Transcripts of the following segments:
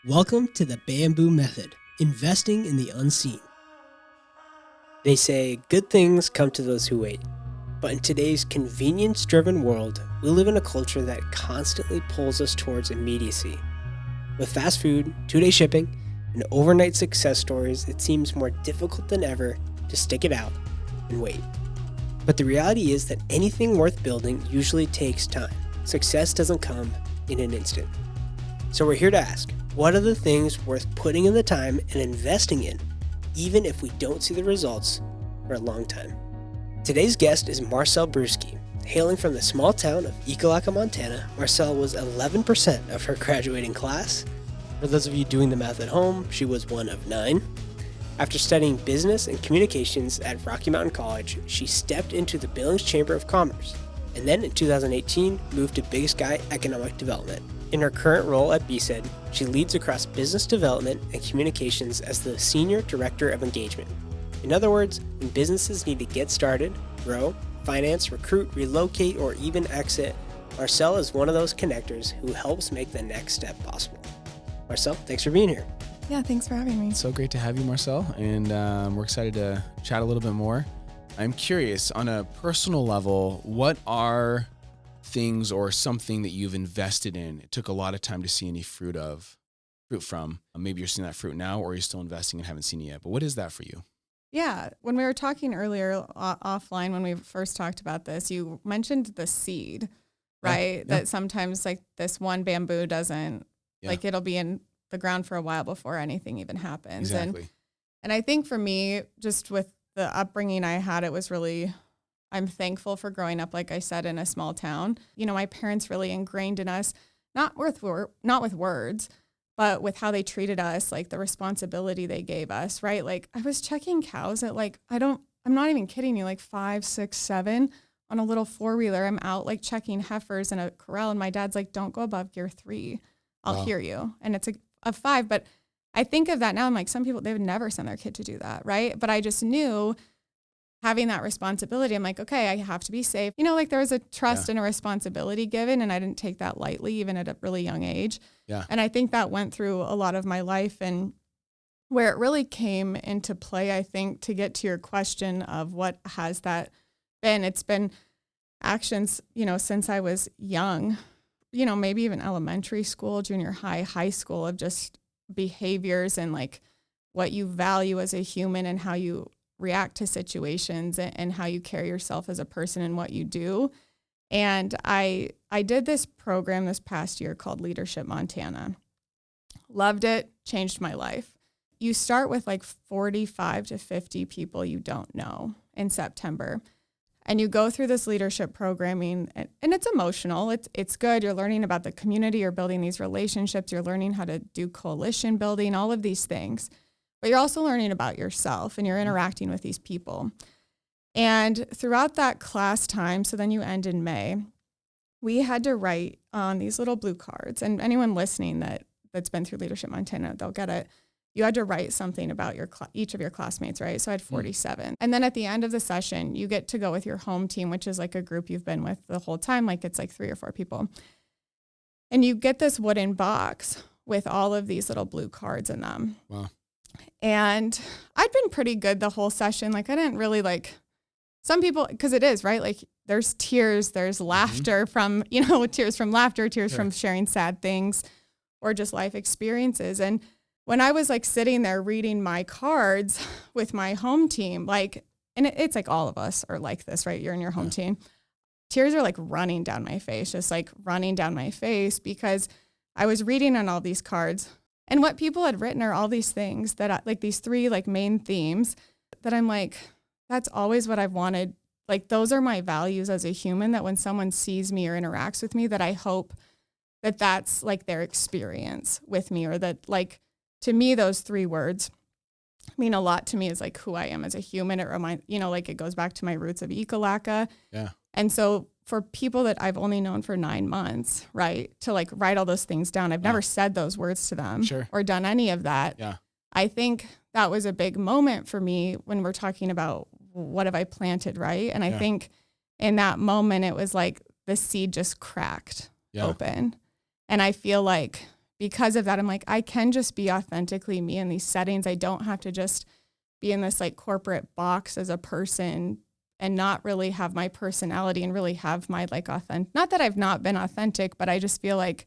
Welcome to the Bamboo Method, investing in the unseen. They say good things come to those who wait. But in today's convenience-driven world, we live in a culture that constantly pulls us towards immediacy. With fast food, 2-day shipping, and overnight success stories, it seems more difficult than ever to stick it out and wait. But the reality is that anything worth building usually takes time. Success doesn't come in an instant. So we're here to ask, what are the things worth putting in the time and investing in, even if we don't see the results for a long time? Today's guest is Marcell Bruski. Hailing from the small town of Ekalaka, Montana, Marcell was 11% of her graduating class. For those of you doing the math at home, she was one of 9. After studying business and communications at Rocky Mountain College, she stepped into the Billings Chamber of Commerce, and then in 2018 moved to Big Sky Economic Development. In her current role at BSED, she leads across business development and communications as the Senior Director of Engagement. In other words, when businesses need to get started, grow, finance, recruit, relocate, or even exit, Marcell is one of those connectors who helps make the next step possible. Marcell, thanks for being here. Yeah, thanks for having me. So great to have you, Marcell, and we're excited to chat a little bit more. I'm curious, on a personal level, what are things or something that you've invested in, it took a lot of time to see any fruit from? Maybe you're seeing that fruit now, or you're still investing and haven't seen it yet. But what is that for you? Yeah, when we were talking earlier offline, when we first talked about this, you mentioned the seed, right? Yeah. That sometimes like this one bamboo doesn't, like it'll be in the ground for a while before anything even happens. Exactly. And I think for me, just with the upbringing I had, it was really, I'm thankful for growing up, like I said, in a small town. You know, my parents really ingrained in us, not with words, but with how they treated us, like the responsibility they gave us, right? Like I was checking cows at like, I'm not even kidding you, like 5, 6, 7 on a little 4-wheeler. I'm out like checking heifers in a corral, and my dad's like, don't go above gear 3. I'll hear you. And it's a 5, but I think of that now. I'm like, some people, they would never send their kid to do that, right? But I just knew having that responsibility, I'm like, okay, I have to be safe. You know, like there was a trust and a responsibility given, and I didn't take that lightly, even at a really young age. Yeah. And I think that went through a lot of my life, and where it really came into play, I think, to get to your question of what has that been, it's been actions, you know, since I was young, you know, maybe even elementary school, junior high, high school, of just behaviors and like what you value as a human and how you react to situations and how you carry yourself as a person and what you do. And I did this program this past year called Leadership Montana. Loved it, changed my life. You start with like 45 to 50 people you don't know in September. And you go through this leadership programming, and it's emotional. It's good. You're learning about the community. You're building these relationships. You're learning how to do coalition building, all of these things. But you're also learning about yourself, and you're interacting with these people. And throughout that class time, so then you end in May, we had to write on these little blue cards. And anyone listening that's been through Leadership Montana, they'll get it. You had to write something about each of your classmates, right? So I had 47. And then at the end of the session, you get to go with your home team, which is like a group you've been with the whole time. Like it's like 3 or 4 people. And you get this wooden box with all of these little blue cards in them. Wow. And I'd been pretty good the whole session. Like I didn't really like some people, because it is, right? Like there's tears, there's laughter from, you know, tears from laughter, tears from sharing sad things or just life experiences. And when I was like sitting there reading my cards with my home team, like, and it's like all of us are like this, right? You're in your home team. Tears are like running down my face, just like running down my face, because I was reading on all these cards. And what people had written are all these things that like these 3 like main themes that I'm like, that's always what I've wanted. Like those are my values as a human, that when someone sees me or interacts with me, that I hope that that's like their experience with me, or that like, to me, those 3 words mean a lot to me, is like who I am as a human. It reminds, you know, like it goes back to my roots of Ekalaka. Yeah. And so for people that I've only known for 9 months, right, to like write all those things down, I've never said those words to them or done any of that. Yeah. I think that was a big moment for me when we're talking about what have I planted, right? And I think in that moment, it was like the seed just cracked open. And I feel like because of that, I'm like, I can just be authentically me in these settings. I don't have to just be in this like corporate box as a person and not really have my personality and really have my like authentic, not that I've not been authentic, but I just feel like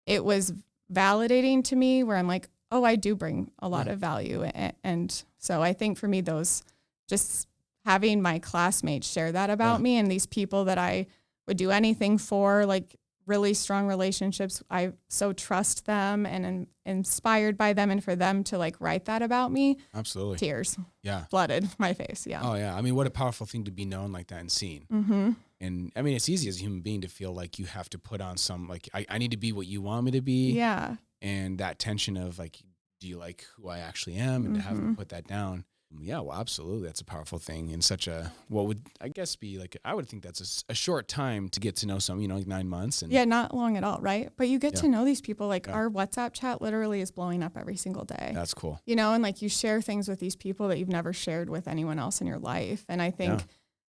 it was validating to me where I'm like, oh, I do bring a lot of value. And so I think for me, those just having my classmates share that about me and these people that I would do anything for, like really strong relationships. I so trust them and am inspired by them, and for them to like write that about me. Absolutely. Tears. Yeah. Flooded my face. Yeah. Oh yeah. I mean, what a powerful thing to be known like that and seen. Mm-hmm. And I mean, it's easy as a human being to feel like you have to put on some, like, I need to be what you want me to be. Yeah. And that tension of like, do you like who I actually am? And to have them put that down. Yeah, well, absolutely. That's a powerful thing in such a, what would I guess be like, I would think that's a short time to get to know someone, you know, like 9 months. And yeah, not long at all, right? But you get to know these people. Like our WhatsApp chat literally is blowing up every single day. That's cool. You know, and like you share things with these people that you've never shared with anyone else in your life. And I think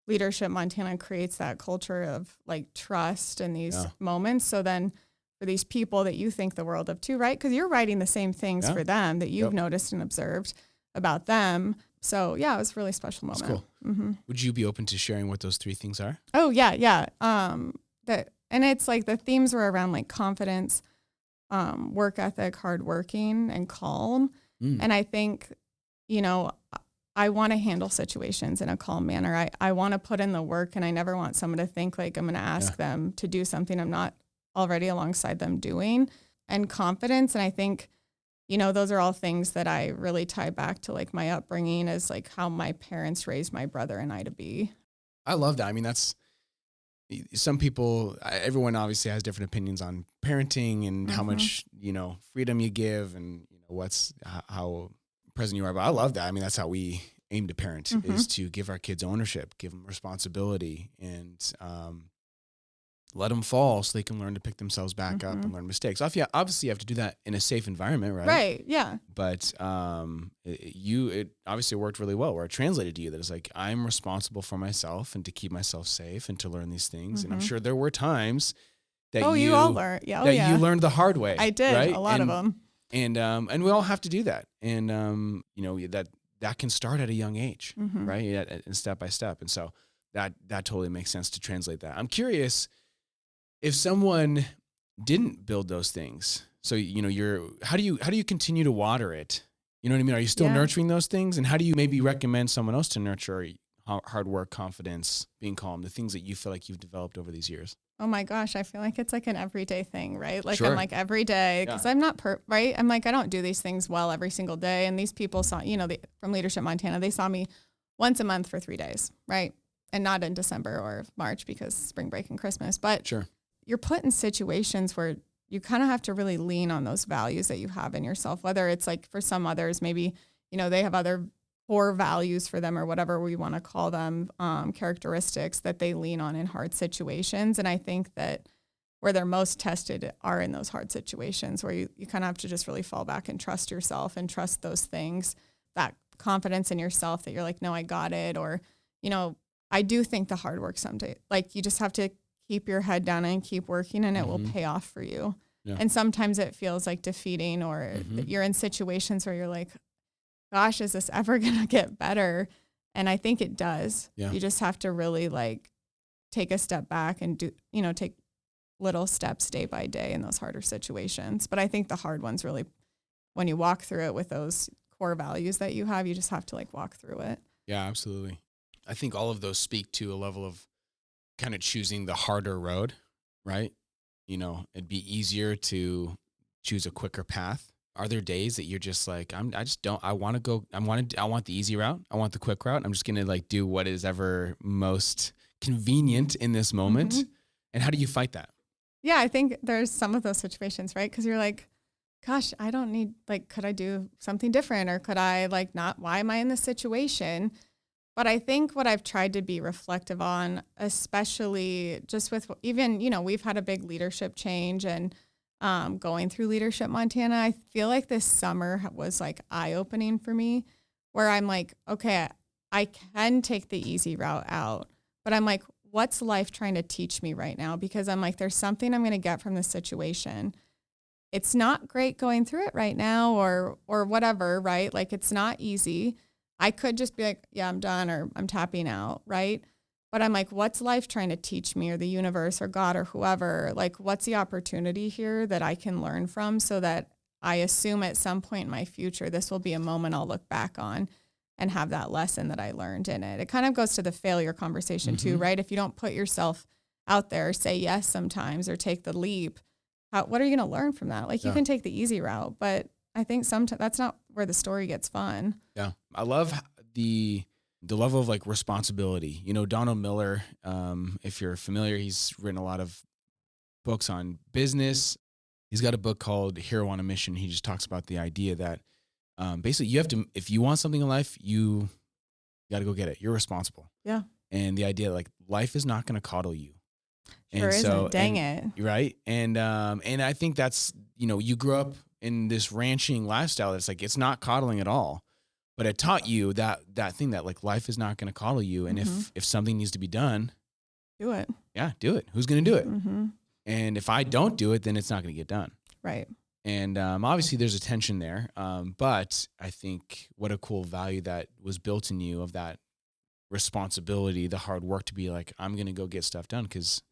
Leadership Montana creates that culture of like trust in these moments. So then for these people that you think the world of too, right? Because you're writing the same things for them that you've noticed and observed about them. So yeah, it was a really special moment. That's cool. Mm-hmm. Would you be open to sharing what those 3 things are? Oh yeah. Yeah. And it's like the themes were around like confidence, work ethic, hardworking, and calm. And I think, you know, I want to handle situations in a calm manner. I want to put in the work, and I never want someone to think like I'm going to ask them to do something I'm not already alongside them doing. And confidence. And I think, you know, those are all things that I really tie back to like my upbringing, as like how my parents raised my brother and I to be. I love that. I mean, that's, some people, everyone obviously has different opinions on parenting and how much, you know, freedom you give and, you know, how present you are. But I love that. I mean, that's how we aim to parent, is to give our kids ownership, give them responsibility, and let them fall so they can learn to pick themselves back up and learn mistakes. Obviously, you have to do that in a safe environment, right? Right, yeah. But it obviously worked really well, where it translated to you that it's like, I'm responsible for myself and to keep myself safe and to learn these things. And I'm sure there were times that you all learned. Yeah, you learned the hard way. I did, right? A lot of them. And we all have to do that. And, you know, that can start at a young age, right? And step by step. And so that totally makes sense to translate that. I'm curious, if someone didn't build those things, so, you know, how do you continue to water it? You know what I mean? Are you still nurturing those things? And how do you maybe recommend someone else to nurture hard work, confidence, being calm, the things that you feel like you've developed over these years? Oh my gosh, I feel like it's like an everyday thing, right? Like Sure. I'm like every day, because I'm not right? I'm like, I don't do these things well every single day. And these people saw, you know, from Leadership Montana, they saw me once a month for 3 days, right? And not in December or March because spring break and Christmas. But Sure. You're put in situations where you kind of have to really lean on those values that you have in yourself, whether it's like for some others, maybe, you know, they have other core values for them or whatever we want to call them, characteristics that they lean on in hard situations. And I think that where they're most tested are in those hard situations where you kind of have to just really fall back and trust yourself and trust those things, that confidence in yourself that you're like, no, I got it. Or, you know, I do think the hard work someday, like you just have to keep your head down and keep working, and it will pay off for you. Yeah. And sometimes it feels like defeating, or you're in situations where you're like, gosh, is this ever going to get better? And I think it does. Yeah. You just have to really like take a step back and take little steps day by day in those harder situations. But I think the hard ones really, when you walk through it with those core values that you have, you just have to like walk through it. Yeah, absolutely. I think all of those speak to a level of kind of choosing the harder road, right? You know, it'd be easier to choose a quicker path. Are there days that you're just like, I want the easy route. I want the quick route. I'm just going to like do what is ever most convenient in this moment. And how do you fight that? Yeah, I think there's some of those situations, right? Because you're like, gosh, I don't need, like, could I do something different? Or could I like not, why am I in this situation? But I think what I've tried to be reflective on, especially just with even, you know, we've had a big leadership change and going through Leadership Montana, I feel like this summer was like eye-opening for me, where I'm like, okay, I can take the easy route out, but I'm like, what's life trying to teach me right now? Because I'm like, there's something I'm going to get from this situation. it's not great going through it right now or whatever, right? Like it's not easy. I could just be like, yeah, I'm done or I'm tapping out, right? But I'm like, what's life trying to teach me or the universe or God or whoever? Like, what's the opportunity here that I can learn from so that I assume at some point in my future, this will be a moment I'll look back on and have that lesson that I learned in it. It kind of goes to the failure conversation too, right? If you don't put yourself out there, say yes sometimes or take the leap, what are you going to learn from that? Like you can take the easy route, but I think sometimes that's not where the story gets fun. Yeah. I love the level of like responsibility. You know, Donald Miller, if you're familiar, he's written a lot of books on business. He's got a book called Hero on a Mission. He just talks about the idea that basically you have to, if you want something in life, you got to go get it. You're responsible. Yeah. And the idea like life is not going to coddle you. Sure isn't. Dang it. Right. And I think that's, you know, you grew up in this ranching lifestyle. That's like, it's not coddling at all, but it taught you that thing that like life is not going to coddle you. And if something needs to be done, do it. Yeah. Do it. Who's going to do it? Mm-hmm. And if I don't do it, then it's not going to get done. Right. And obviously there's a tension there. But I think what a cool value that was built in you of that responsibility, the hard work to be like, I'm going to go get stuff done because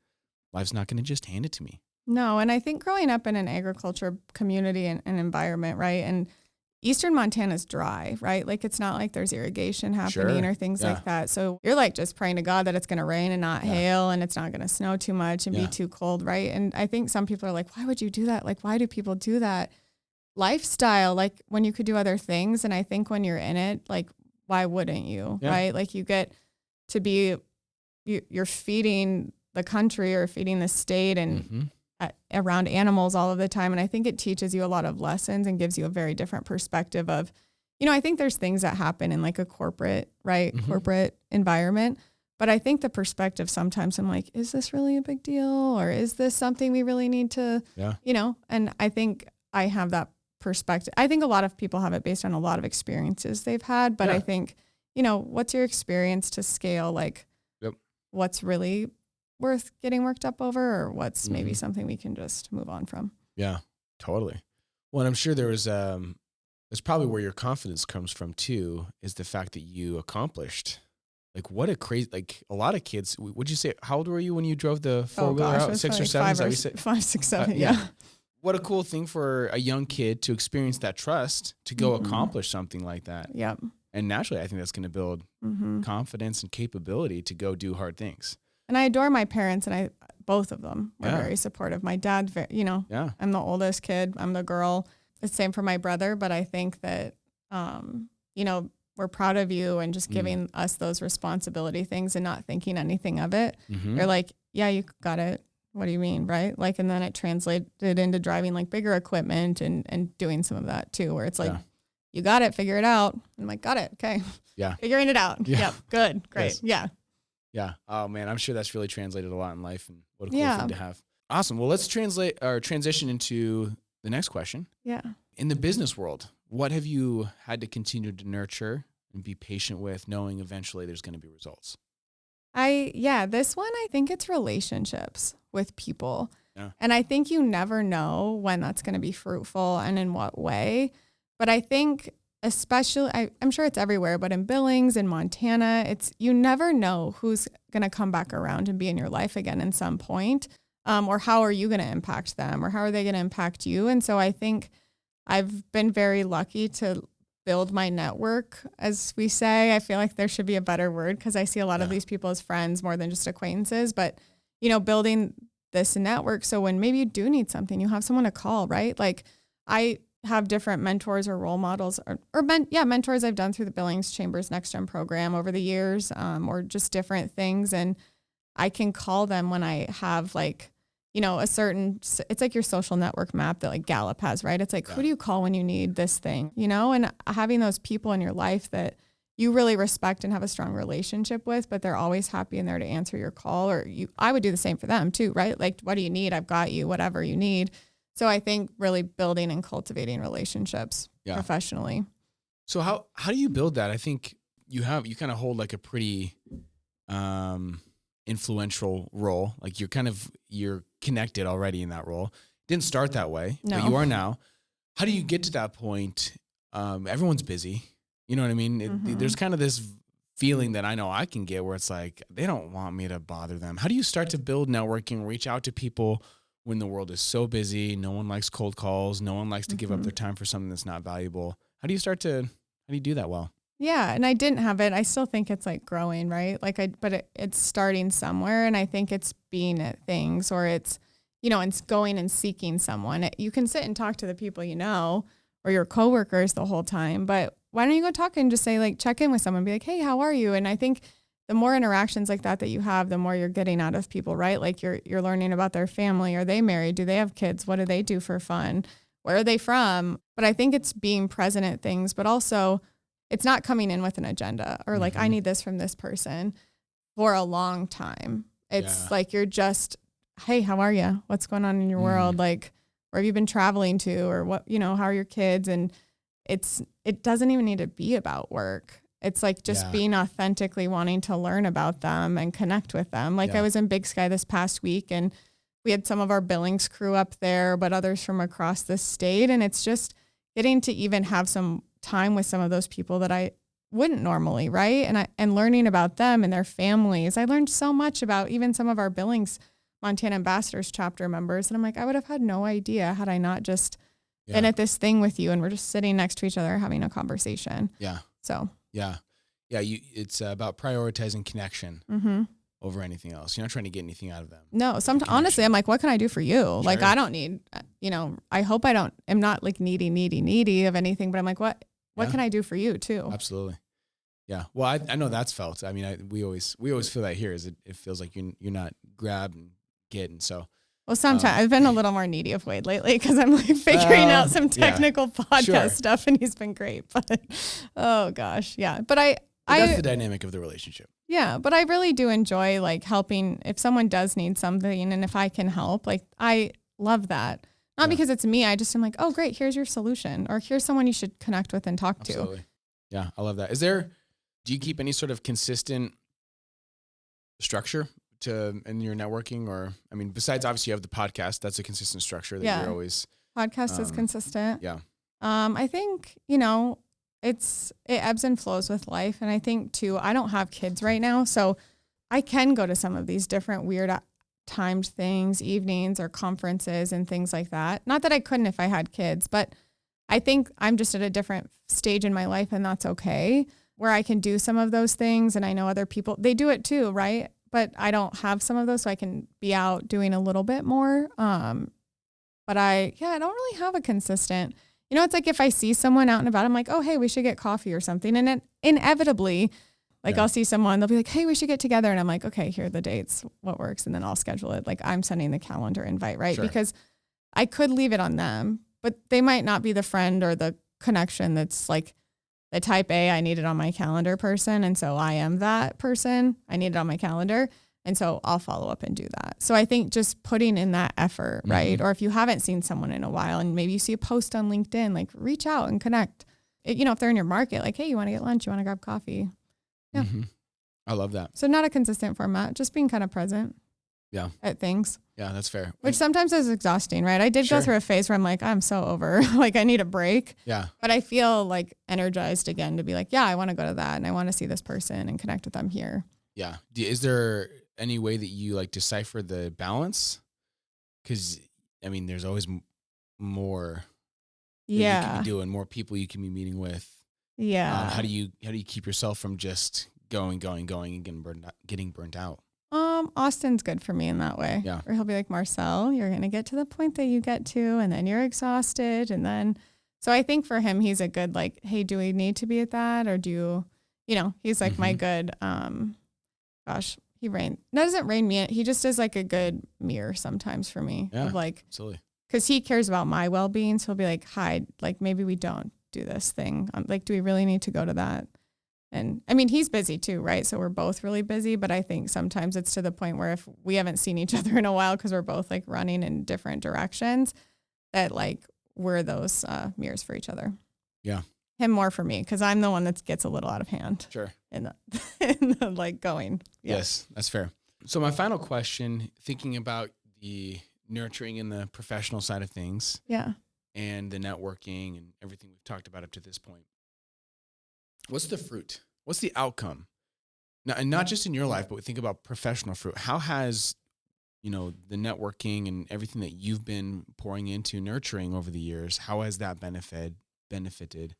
life's not going to just hand it to me. No. And I think growing up in an agriculture community and environment, right? And Eastern Montana's dry, right? Like it's not like there's irrigation happening or things like that. So you're like just praying to God that it's going to rain and not hail and it's not going to snow too much and be too cold, right? And I think some people are like, why would you do that? Like, why do people do that? Lifestyle, like when you could do other things. And I think when you're in it, like, why wouldn't you, right? Like you get to be, you're feeding the country or feeding the state and around animals all of the time. And I think it teaches you a lot of lessons and gives you a very different perspective of, you know, I think there's things that happen in like a corporate, right? Corporate environment. But I think the perspective sometimes I'm like, is this really a big deal? Or is this something we really need to, you know? And I think I have that perspective. I think a lot of people have it based on a lot of experiences they've had. But I think, you know, what's your experience to scale? Like what's really worth getting worked up over or what's maybe something we can just move on from. Yeah, totally. Well, and I'm sure there was, that's probably where your confidence comes from too, is the fact that you accomplished. Like what a crazy, like a lot of kids, would you say, how old were you when you drove the four-wheeler out? 6 or 7? 5, 6, 7, yeah. What a cool thing for a young kid to experience that trust, to go accomplish something like that. Yep. And naturally, I think that's going to build confidence and capability to go do hard things. And I adore my parents, and both of them were very supportive. My dad, you know, I'm the oldest kid. I'm the girl. It's the same for my brother, but I think that, you know, we're proud of you and just giving us those responsibility things and not thinking anything of it. They're like, yeah, you got it. What do you mean? Right. Like, and then it translated into driving like bigger equipment and doing some of that too, where it's like, you got it, figure it out. I'm like, got it. Okay. Yeah. Figuring it out. Yeah. Yep. Good. Great. Yes. Yeah. Yeah. Oh man, I'm sure that's really translated a lot in life, and what a cool thing to have. Awesome. Well, let's transition into the next question. Yeah. In the business world, what have you had to continue to nurture and be patient with, knowing eventually there's going to be results? This one, I think it's relationships with people. Yeah. And I think you never know when that's going to be fruitful and in what way. But I think especially, I'm sure it's everywhere, but in Billings, in Montana, you never know who's going to come back around and be in your life again in some point, or how are you going to impact them, or how are they going to impact you? And so I think I've been very lucky to build my network, as we say. I feel like there should be a better word because I see a lot of these people as friends more than just acquaintances, but, you know, building this network. So when maybe you do need something, you have someone to call, right? Like I have different mentors or role models mentors I've done through the Billings Chamber's Next Gen program over the years, or just different things. And I can call them when I have like, you know, it's like your social network map that like Gallup has, right? It's like, who do you call when you need this thing, you know? And having those people in your life that you really respect and have a strong relationship with, but they're always happy and there to answer your call, I would do the same for them too, right? Like, what do you need? I've got you, whatever you need. So I think really building and cultivating relationships professionally. So how do you build that? I think you kind of hold like a pretty influential role. Like you're connected already in that role. Didn't start that way, No. but you are now. How do you get to that point? Everyone's busy. You know what I mean? There's kind of this feeling that I know I can get where it's like, they don't want me to bother them. How do you start to build networking, reach out to people when the world is so busy? No one likes cold calls. No one likes to give up their time for something that's not valuable. How do you do that well? Yeah. And I didn't have it. I still think it's like growing, right? But it's starting somewhere. And I think it's being at things, or it's, it's going and seeking someone. You can sit and talk to the people or your coworkers the whole time, but why don't you go talk and just say, like, check in with someone, be like, hey, how are you? And I think the more interactions like that you have, the more you're getting out of people, right? Like you're learning about their family. Are they married? Do they have kids? What do they do for fun? Where are they from? But I think it's being present at things, but also it's not coming in with an agenda or like, I need this from this person for a long time. It's like, you're just, hey, how are you? What's going on in your world? Like, where have you been traveling to, or what, how are your kids? And it doesn't even need to be about work. It's like just being authentically wanting to learn about them and connect with them. Like I was in Big Sky this past week, and we had some of our Billings crew up there, but others from across the state. And it's just getting to even have some time with some of those people that I wouldn't normally, right? And learning about them and their families. I learned so much about even some of our Billings Montana Ambassadors chapter members. And I'm like, I would have had no idea had I not just been at this thing with you, and we're just sitting next to each other having a conversation. Yeah. So. Yeah. It's about prioritizing connection over anything else. You're not trying to get anything out of them. No, honestly, I'm like, what can I do for you? Sure. Like, I don't need, I hope I'm not like needy of anything, but I'm like, what can I do for you too? Absolutely. Yeah. Well, I know that's felt. I mean, we always feel that here is it feels like you're not grab and get. And so, well, sometimes I've been a little more needy of Wade lately because I'm like figuring out some technical podcast stuff, and he's been great. But oh gosh, yeah. But that's the dynamic of the relationship. Yeah, but I really do enjoy like helping if someone does need something, and if I can help, like I love that. Not because it's me. I just am like, oh great, here's your solution, or here's someone you should connect with and talk to. Yeah, I love that. Do you keep any sort of consistent structure in your networking? Or, I mean, besides obviously you have the podcast, that's a consistent structure that you're always. Podcast is consistent. Yeah. I think, it ebbs and flows with life. And I think too, I don't have kids right now, so I can go to some of these different weird timed things, evenings or conferences and things like that. Not that I couldn't if I had kids, but I think I'm just at a different stage in my life, and that's okay, where I can do some of those things. And I know other people, they do it too, right? But I don't have some of those, so I can be out doing a little bit more. But I don't really have a consistent, it's like if I see someone out and about, I'm like, oh, hey, we should get coffee or something. And inevitably, I'll see someone, they'll be like, hey, we should get together. And I'm like, okay, here are the dates, what works? And then I'll schedule it. Like I'm sending the calendar invite, right? Sure. Because I could leave it on them, but they might not be the friend or the connection that's like the type A, I need it on my calendar person. And so I am that person. I need it on my calendar. And so I'll follow up and do that. So I think just putting in that effort, right? Or if you haven't seen someone in a while and maybe you see a post on LinkedIn, like reach out and connect. If they're in your market, like, hey, you want to get lunch? You want to grab coffee? Yeah. I love that. So not a consistent format, just being kind of present at things. Yeah, that's fair. Which sometimes is exhausting, right? I did go through a phase where I'm like, I'm so over, like I need a break. Yeah. But I feel like energized again to be like, yeah, I want to go to that and I want to see this person and connect with them here. Yeah. Is there any way that you like decipher the balance? Because I mean, there's always more that you can be doing, more people you can be meeting with. Yeah. How do you keep yourself from just going and getting burnt out? Austin's good for me in that way. Yeah. Where he'll be like, Marcell, you're going to get to the point that you get to, and then you're exhausted. And then, so I think for him, he's a good, like, hey, do we need to be at that? Or do you, he's like my good, he doesn't rein me in. He just is like a good mirror sometimes for me. Yeah, of like, absolutely. Cause he cares about my well-being. So he'll be like, hi, like maybe we don't do this thing. Like, do we really need to go to that? And I mean, he's busy too, right? So we're both really busy, but I think sometimes it's to the point where if we haven't seen each other in a while, cause we're both like running in different directions, that like we're those mirrors for each other. Yeah. Him more for me, cause I'm the one that gets a little out of hand. Sure. In the like going. Yeah. Yes, that's fair. So my final question, thinking about the nurturing in the professional side of things Yeah. and the networking and everything we've talked about up to this point. What's the fruit? What's the outcome? Now, and not just in your life, but we think about professional fruit. How has, the networking and everything that you've been pouring into nurturing over the years, how has that benefited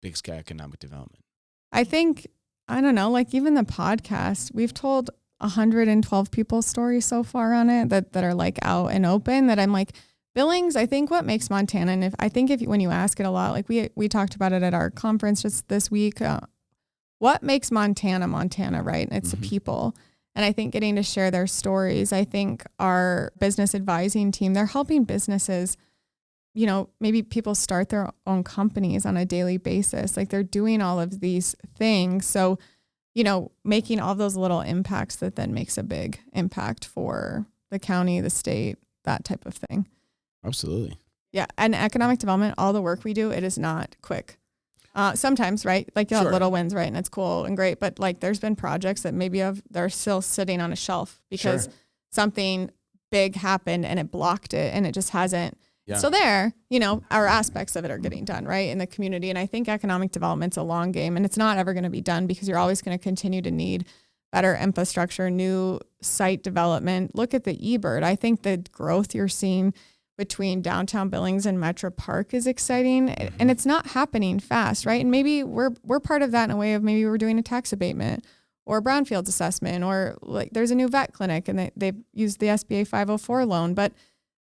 Big Sky Economic Development? I think, I don't know, like even the podcast, we've told 112 people's stories so far on it that are like out and open, that I'm like, Billings, I think what makes Montanan, if when you ask it a lot, like we talked about it at our conference just this week, what makes Montana, right? It's the people. And I think getting to share their stories, I think our business advising team, they're helping businesses, maybe people start their own companies on a daily basis. Like they're doing all of these things. So, making all those little impacts that then makes a big impact for the county, the state, that type of thing. Absolutely. Yeah. And economic development, all the work we do, it is not quick. Sometimes, right? Like you'll have little wins, right? And it's cool and great. But like there's been projects that they're still sitting on a shelf because something big happened and it blocked it and it just hasn't. Yeah. So our aspects of it are getting done, right, in the community. And I think economic development's a long game and it's not ever going to be done because you're always going to continue to need better infrastructure, new site development. Look at the eBird. I think the growth you're seeing between downtown Billings and Metro Park is exciting, and it's not happening fast, right? And maybe we're part of that in a way of maybe we're doing a tax abatement or a brownfields assessment, or like there's a new vet clinic and they've used the SBA 504 loan, but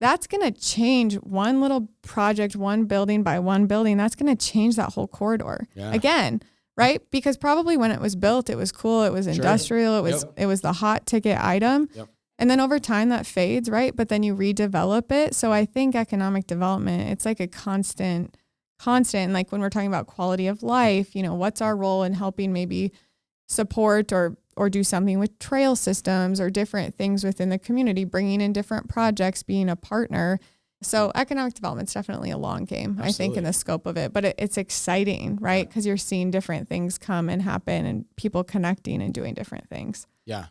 that's going to change one little project, one building by one building. That's going to change that whole corridor again, right? Because probably when it was built, it was cool. It was industrial. It was the hot ticket item. Yep. And then over time that fades, right? But then you redevelop it. So I think economic development, it's like a constant, like when we're talking about quality of life, what's our role in helping maybe support or do something with trail systems or different things within the community, bringing in different projects, being a partner. So economic development's definitely a long game, Absolutely. I think, in the scope of it, but it's exciting, right? Because you're seeing different things come and happen and people connecting and doing different things. Yeah.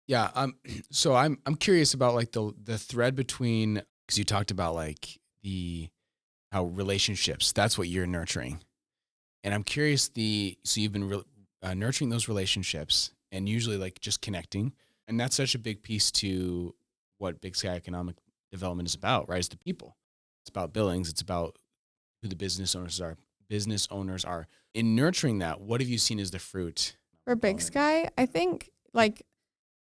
Yeah. So I'm curious about like the thread between, because you talked about like how relationships, that's what you're nurturing. And I'm curious so you've been nurturing those relationships and usually like just connecting. And that's such a big piece to what Big Sky Economic Development is about, right? It's the people. It's about Billings. It's about who the business owners are. In nurturing that, what have you seen as the fruit? For Big Sky, I think like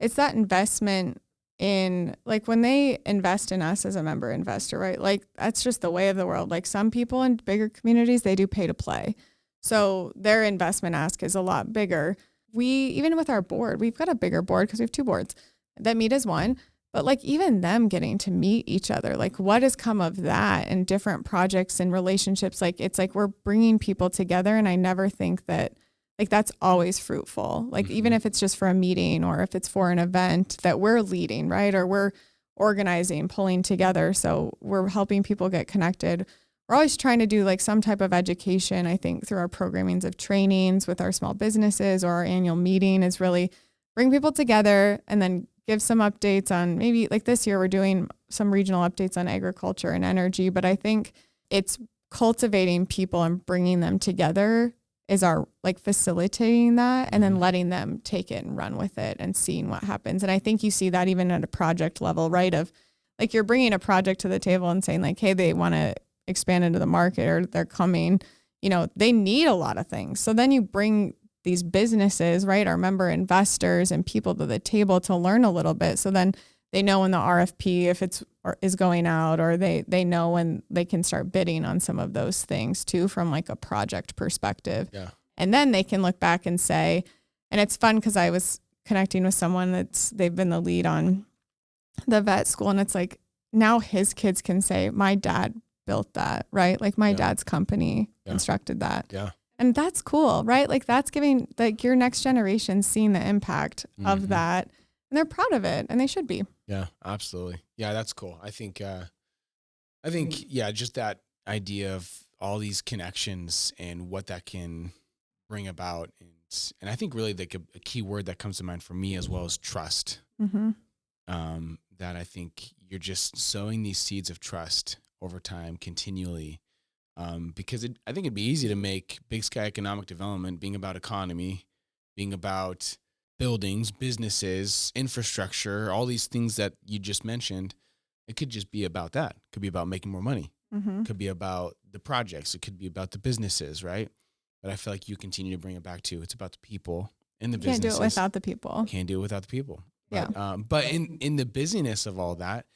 it's that investment in, like when they invest in us as a member investor, right? Like that's just the way of the world. Like some people in bigger communities, they do pay to play. So their investment ask is a lot bigger. Even with our board, we've got a bigger board because we have two boards that meet as one, but like even them getting to meet each other, like what has come of that and different projects and relationships, like it's like we're bringing people together. And I never think that like that's always fruitful. Like even if it's just for a meeting or if it's for an event that we're leading, right? Or we're organizing, pulling together. So we're helping people get connected. We're always trying to do like some type of education, I think, through our programmings of trainings with our small businesses or our annual meeting is really bring people together and then give some updates on maybe like this year we're doing some regional updates on agriculture and energy. But I think it's cultivating people and bringing them together is our like facilitating that and then letting them take it and run with it and seeing what happens. And I think you see that even at a project level, right? Of like you're bringing a project to the table and saying like, hey, they want to expand into the market or they're coming, they need a lot of things. So then you bring these businesses, right? Our member investors and people to the table to learn a little bit. So then they know when the RFP, if is going out, or they know when they can start bidding on some of those things too, from like a project perspective. Yeah. And then they can look back and say, and it's fun because I was connecting with someone they've been the lead on the vet school. And it's like, now his kids can say, my dad built that, right? Like my dad's company constructed that. Yeah. And that's cool, right? Like that's giving like your next generation seeing the impact of that. And they're proud of it and they should be. Yeah, absolutely. Yeah, that's cool. I think, just that idea of all these connections and what that can bring about. And I think really like a key word that comes to mind for me as well is trust. That I think you're just sowing these seeds of trust over time continually. Because I think it'd be easy to make big sky economic development being about economy, being about buildings, businesses, infrastructure, all these things that you just mentioned. It could just be about that. It could be about making more money. Mm-hmm. It could be about the projects. It could be about the businesses, right? But I feel like you continue to bring it back to it's about the people and the businesses. Can't do it without the people. Can't do it without the people. Yeah. But in the busyness of all that,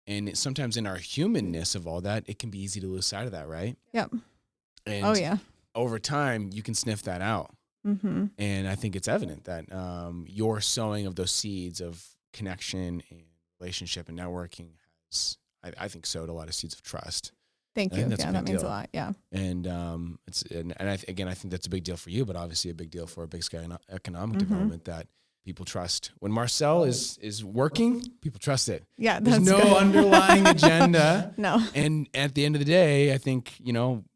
and sometimes in our humanness of all that, it can be easy to lose sight of that, right? Yep. And over time, you can sniff that out. Mm-hmm. And I think it's evident that your sowing of those seeds of connection and relationship and networking has, I think, sowed a lot of seeds of trust. Thank you. Yeah, that means a lot. Yeah. And I think that's a big deal for you, but obviously a big deal for a big sky economic development that people trust. When Marcell is working, people trust it. Yeah, there's no underlying agenda. No. And at the end of the day, I think,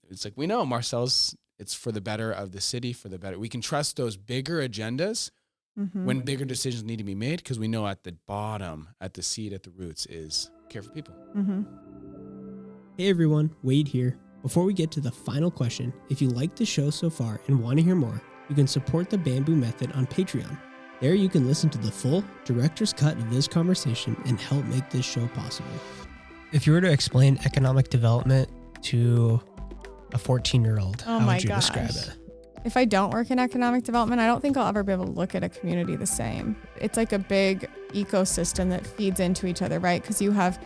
it's like we know Marcell's, it's for the better of the city, for the better. We can trust those bigger agendas when bigger decisions need to be made, because we know at the bottom, at the seed, at the roots is care for people. Mm-hmm. Hey everyone, Wade here. Before we get to the final question, if you like the show so far and want to hear more, you can support the Bamboo Method on Patreon. There you can listen to the full director's cut of this conversation and help make this show possible. If you were to explain economic development to a 14-year-old, how would you describe it? If I don't work in economic development, I don't think I'll ever be able to look at a community the same. It's like a big ecosystem that feeds into each other, right? Because you have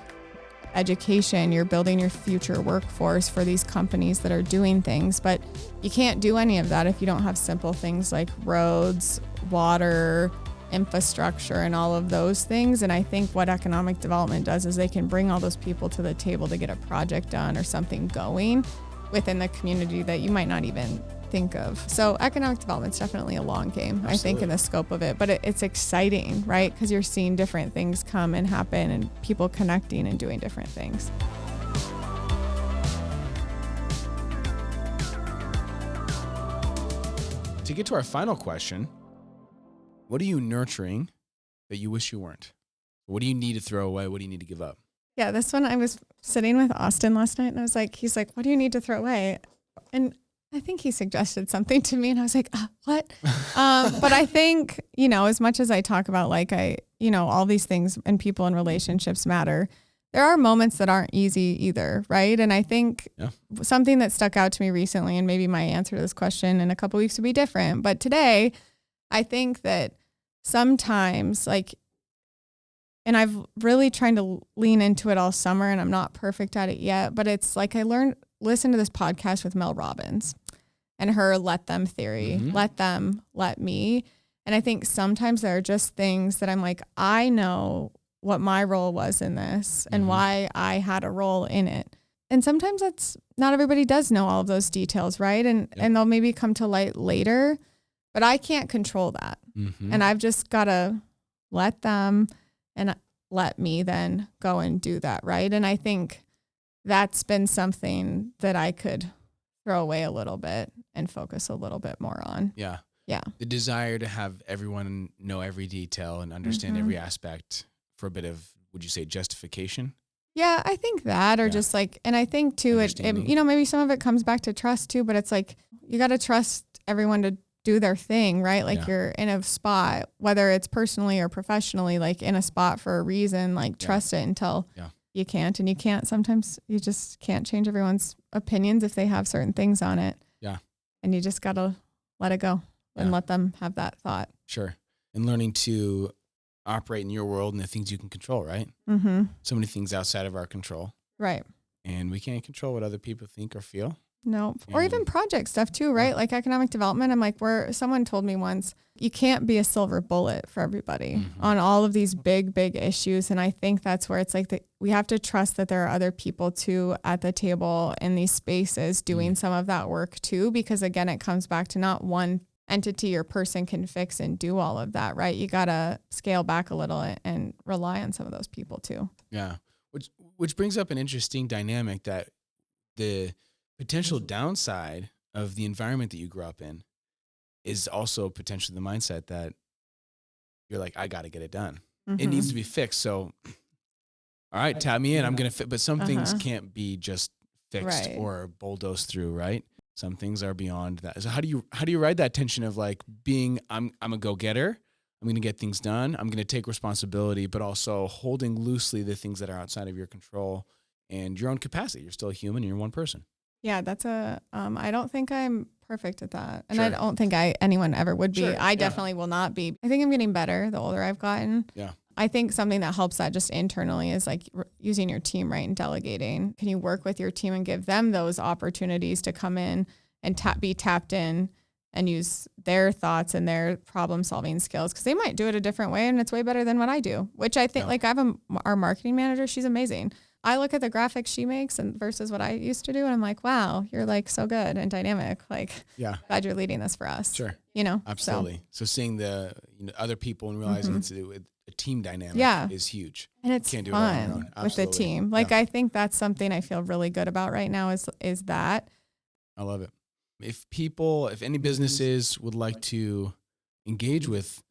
education, you're building your future workforce for these companies that are doing things, but you can't do any of that if you don't have simple things like roads, water, infrastructure, and all of those things. And I think what economic development does is they can bring all those people to the table to get a project done or something going within the community that you might not even think of. So economic development is definitely a long game, Absolutely. I think, in the scope of it, but it's exciting, right? Because you're seeing different things come and happen and people connecting and doing different things. To get to our final question, what are you nurturing that you wish you weren't? What do you need to throw away? What do you need to give up? Yeah, this one, I was sitting with Austin last night and I was like, he's like, what do you need to throw away? And I think he suggested something to me and I was like, what? But I think, as much as I talk about all these things and people and relationships matter, there are moments that aren't easy either, right? And I think something that stuck out to me recently, and maybe my answer to this question in a couple weeks would be different, but today, I think that sometimes and I've really trying to lean into it all summer and I'm not perfect at it yet, but it's like listen to this podcast with Mel Robbins and her let them theory, let them, let me. And I think sometimes there are just things that I'm like, I know what my role was in this and why I had a role in it. And sometimes that's not everybody does know all of those details, right? And they'll maybe come to light later, but I can't control that. And I've just got to let them and let me then go and do that, right? And I think that's been something that I could throw away a little bit and focus a little bit more on. Yeah. Yeah. The desire to have everyone know every detail and understand every aspect for a bit of, would you say, justification? Yeah, I think that, or just and I think too, it maybe some of it comes back to trust too, but it's like, you got to trust everyone to do their thing, right? Like you're in a spot, whether it's personally or professionally, in a spot for a reason, trust it until you can't. And you can't, sometimes you just can't change everyone's opinions if they have certain things on it. Yeah. And you just got to let it go and let them have that thought. Sure. And learning to operate in your world and the things you can control, right? So many things outside of our control. Right. And we can't control what other people think or feel. No. Or even project stuff too, right? Like economic development. I'm like, someone told me once, you can't be a silver bullet for everybody on all of these big, big issues. And I think that's where it's like we have to trust that there are other people too at the table in these spaces doing some of that work too, because again, it comes back to not one entity or person can fix and do all of that, right? You got to scale back a little and rely on some of those people too. Yeah. Which brings up an interesting dynamic that the potential downside of the environment that you grew up in is also potentially the mindset that you're like, I got to get it done. It needs to be fixed. So all right, tap me in. I'm going to fit. But some things Uh-huh. can't be just fixed Right. or bulldozed through, right? Some things are beyond that. So how do you ride that tension of like being, I'm a go-getter. I'm going to get things done. I'm going to take responsibility, but also holding loosely the things that are outside of your control and your own capacity. You're still a human. You're one person. Yeah, that's I don't think I'm perfect at that. And Sure. I don't think anyone ever would be. Sure, I yeah. definitely will not be. I think I'm getting better the older I've gotten. Yeah. I think something that helps that just internally is like using your team right and delegating. Can you work with your team and give them those opportunities to come in and be tapped in and use their thoughts and their problem solving skills? Because they might do it a different way and it's way better than what I do, which I think like I have our marketing manager. She's amazing. I look at the graphics she makes and versus what I used to do. And I'm like, wow, you're like so good and dynamic. Like, Yeah. glad you're leading this for us. Sure. You know, Absolutely. So seeing the other people and realizing it's a team dynamic is huge. And it's Can't do it all on your fun own. with the Absolutely. team. Like, Yeah. I think that's something I feel really good about right now is that. I love it. If any businesses would like to engage with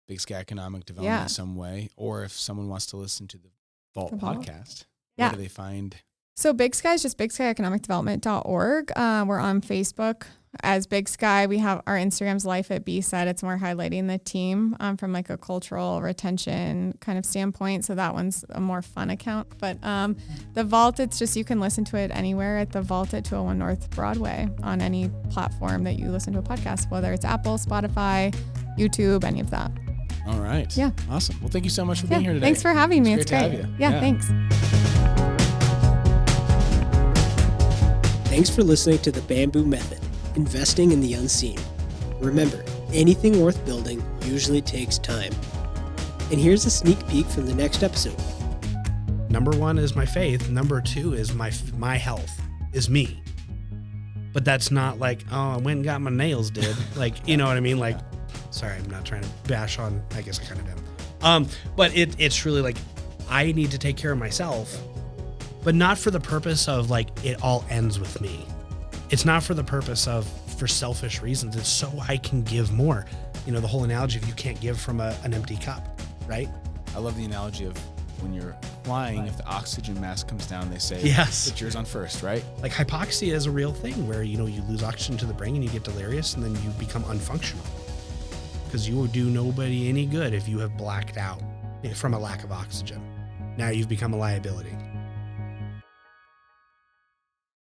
Big Sky Economic Development in some way, or if someone wants to listen to the Vault The Vault. podcast, Yeah. where do they find? So Big Sky is just bigsky.economicdevelopment.org. We're on Facebook as Big Sky. We have our Instagram's Life at B-Side. It's more highlighting the team from like a cultural retention kind of standpoint. So that one's a more fun account. But the Vault, it's just you can listen to it anywhere at the Vault at 201 North Broadway on any platform that you listen to a podcast, whether it's Apple, Spotify, YouTube, any of that. All right. Yeah. Awesome. Well, thank you so much for being here today. Thanks for having me. It's It's great to great. have you. Yeah, Yeah. thanks. Thanks for listening to the Bamboo Method, investing in the unseen. Remember, anything worth building usually takes time. And here's a sneak peek from the next episode. Number one is my faith. Number two is my health, is me. But that's not like, oh, I went and got my nails did. Like, you know what I mean? Like, sorry, I'm not trying to bash on, I guess I kind of am. But it's really like, I need to take care of myself, but not for the purpose of like, it all ends with me. It's not for the purpose of, for selfish reasons. It's so I can give more. You know, the whole analogy of you can't give from an empty cup, right? I love the analogy of when you're flying, if the oxygen mask comes down, they say, Yes. put yours on first, right? Like hypoxia is a real thing where, you know, you lose oxygen to the brain and you get delirious and then you become unfunctional. Because you will do nobody any good if you have blacked out from a lack of oxygen. Now you've become a liability.